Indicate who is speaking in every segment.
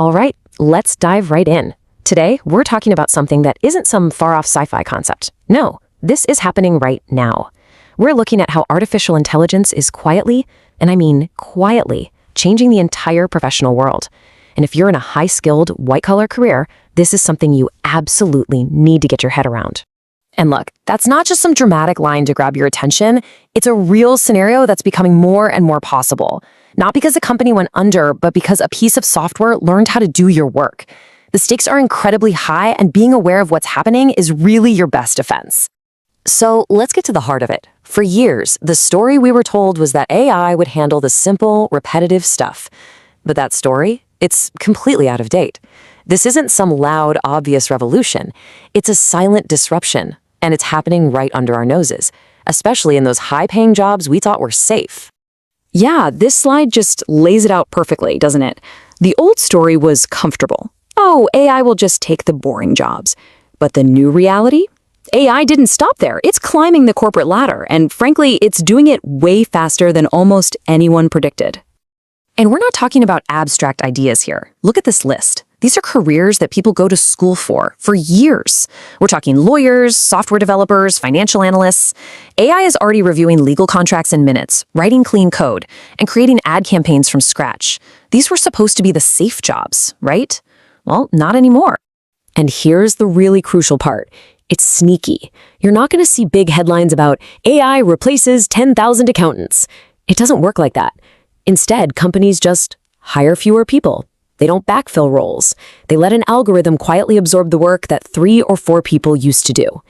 Speaker 1: All right, let's dive right in. Today, we're talking about something that isn't some far-off sci-fi concept. No, this is happening right now. We're looking at how artificial intelligence is quietly, and I mean quietly, changing the entire professional world. And if you're in a high-skilled, white-collar career, this is something you absolutely need to get your head around. And look, that's not just some dramatic line to grab your attention. It's a real scenario that's becoming more and more possible. Not because a company went under, but because a piece of software learned how to do your work. The stakes are incredibly high, and being aware of what's happening is really your best defense. So let's get to the heart of it. For years, the story we were told was that AI would handle the simple, repetitive stuff. But that story, it's completely out of date. This isn't some loud, obvious revolution. It's a silent disruption, and it's happening right under our noses, especially in those high-paying jobs we thought were safe.
Speaker 2: Yeah, this slide just lays it out perfectly, doesn't it? The old story was comfortable. Oh, AI will just take the boring jobs. But the new reality? AI didn't stop there. It's climbing the corporate ladder, and frankly, it's doing it way faster than almost anyone predicted.
Speaker 1: And we're not talking about abstract ideas here. Look at this list. These are careers that people go to school for years. We're talking lawyers, software developers, financial analysts. AI is already reviewing legal contracts in minutes, writing clean code, and creating ad campaigns from scratch. These were supposed to be the safe jobs, right? Well, not anymore. And here's the really crucial part. It's sneaky. You're not going to see big headlines about AI replaces 10,000 accountants. It doesn't work like that. Instead, companies just hire fewer people. They don't backfill roles. They let an algorithm quietly absorb the work that 3 or 4 people used to do.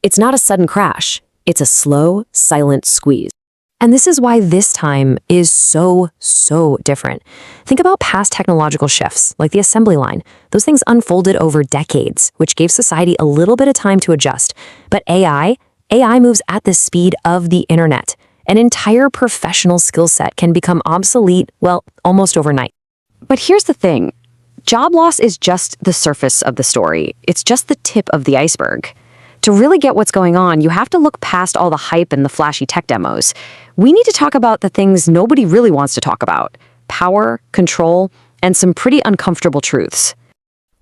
Speaker 1: It's not a sudden crash. It's a slow, silent squeeze. And this is why this time is so different. Think about past technological shifts, like the assembly line. Those things unfolded over decades, which gave society a little bit of time to adjust. But AI moves at the speed of the internet. An entire professional skill set can become obsolete, well, almost overnight.
Speaker 2: But here's the thing. Job loss is just the surface of the story. It's just the tip of the iceberg. To really get what's going on, you have to look past all the hype and the flashy tech demos. We need to talk about the things nobody really wants to talk about: power, control, and some pretty uncomfortable truths.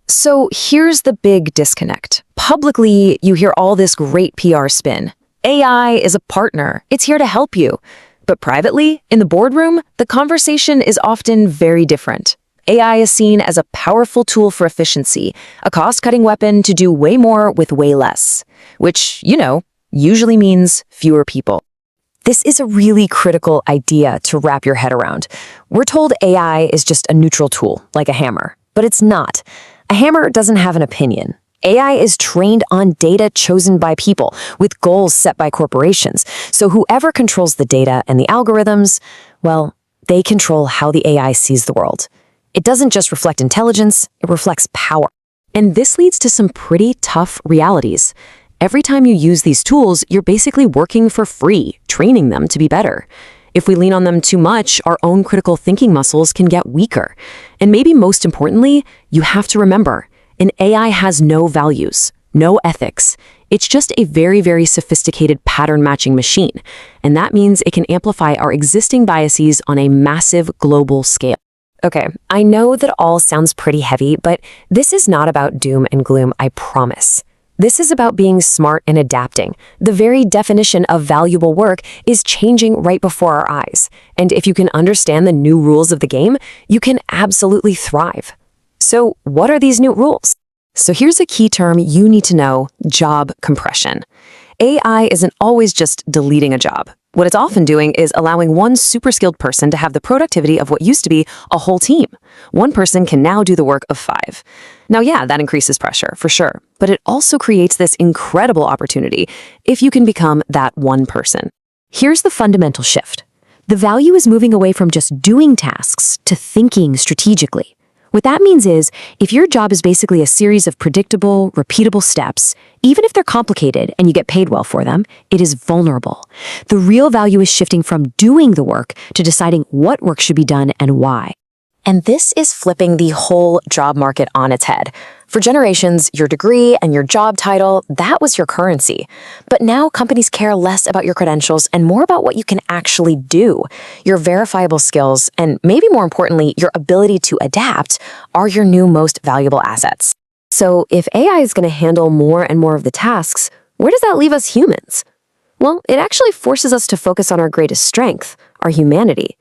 Speaker 1: So here's the big disconnect. Publicly, you hear all this great PR spin. AI is a partner. It's here to help you. But privately, in the boardroom, the conversation is often very different. AI is seen as a powerful tool for efficiency, a cost-cutting weapon to do way more with way less, which, usually means fewer people. This is a really critical idea to wrap your head around. We're told AI is just a neutral tool, like a hammer, but it's not. A hammer doesn't have an opinion. AI is trained on data chosen by people, with goals set by corporations. So whoever controls the data and the algorithms, well, they control how the AI sees the world. It doesn't just reflect intelligence, it reflects power. And this leads to some pretty tough realities. Every time you use these tools, you're basically working for free, training them to be better. If we lean on them too much, our own critical thinking muscles can get weaker. And maybe most importantly, you have to remember, an AI has no values, no ethics. It's just a very sophisticated pattern-matching machine. And that means it can amplify our existing biases on a massive global scale. Okay, I know that all sounds pretty heavy, but this is not about doom and gloom, I promise. This is about being smart and adapting. The very definition of valuable work is changing right before our eyes. And if you can understand the new rules of the game, you can absolutely thrive. So what are these new rules? So here's a key term you need to know: job compression. AI isn't always just deleting a job. What it's often doing is allowing one super skilled person to have the productivity of what used to be a whole team. One person can now do the work of 5. Now, yeah, that increases pressure, for sure, but it also creates this incredible opportunity if you can become that one person. Here's the fundamental shift. The value is moving away from just doing tasks to thinking strategically. What that means is, if your job is basically a series of predictable, repeatable steps, even if they're complicated and you get paid well for them, it is vulnerable. The real value is shifting from doing the work to deciding what work should be done and why. And this is flipping the whole job market on its head. For generations, your degree and your job title, that was your currency. But now companies care less about your credentials and more about what you can actually do. Your verifiable skills, and maybe more importantly, your ability to adapt, are your new most valuable assets. So if AI is going to handle more and more of the tasks, where does that leave us humans? Well, it actually forces us to focus on our greatest strength, our humanity.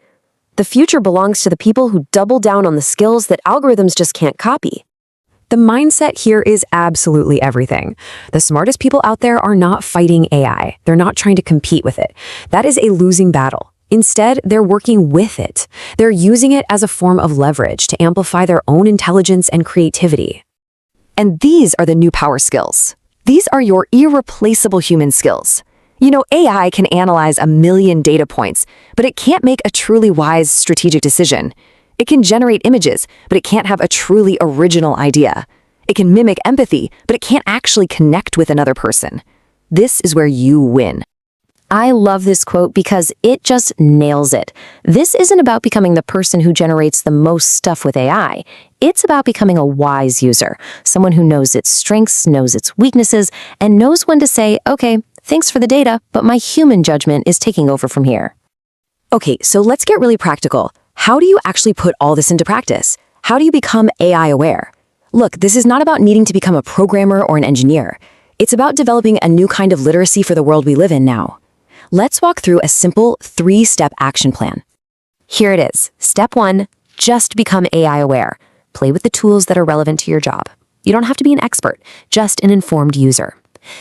Speaker 1: The future belongs to the people who double down on the skills that algorithms just can't copy. The mindset here is absolutely everything. The smartest people out there are not fighting AI. They're not trying to compete with it. That is a losing battle. Instead, they're working with it. They're using it as a form of leverage to amplify their own intelligence and creativity. And these are the new power skills. These are your irreplaceable human skills. You know, AI can analyze 1 million data points, but it can't make a truly wise strategic decision. It can generate images, but it can't have a truly original idea. It can mimic empathy, but it can't actually connect with another person. This is where you win. I love this quote because it just nails it. This isn't about becoming the person who generates the most stuff with AI. It's about becoming a wise user, someone who knows its strengths, knows its weaknesses, and knows when to say, okay, thanks for the data, but my human judgment is taking over from here. Okay, so let's get really practical. How do you actually put all this into practice? How do you become AI aware? Look, this is not about needing to become a programmer or an engineer. It's about developing a new kind of literacy for the world we live in now. Let's walk through a simple 3-step action plan. Here it is. Step 1, just become AI aware. Play with the tools that are relevant to your job. You don't have to be an expert, just an informed user.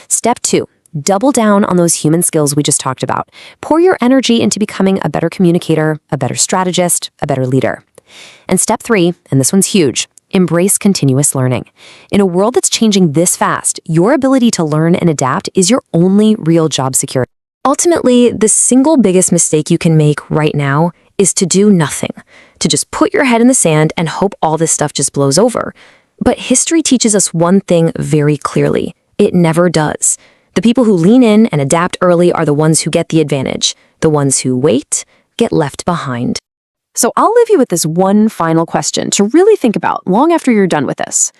Speaker 1: Step 2, double down on those human skills we just talked about. Pour your energy into becoming a better communicator, a better strategist, a better leader. And step 3, and this one's huge, embrace continuous learning. In a world that's changing this fast, your ability to learn and adapt is your only real job security. Ultimately, the single biggest mistake you can make right now is to do nothing, to just put your head in the sand and hope all this stuff just blows over. But history teaches us one thing very clearly. It never does. The people who lean in and adapt early are the ones who get the advantage. The ones who wait get left behind. So I'll leave you with this one final question to really think about long after you're done with this.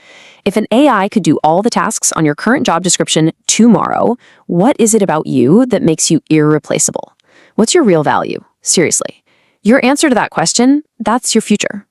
Speaker 1: If an AI could do all the tasks on your current job description tomorrow, what is it about you that makes you irreplaceable? What's your real value? Seriously. Your answer to that question, that's your future.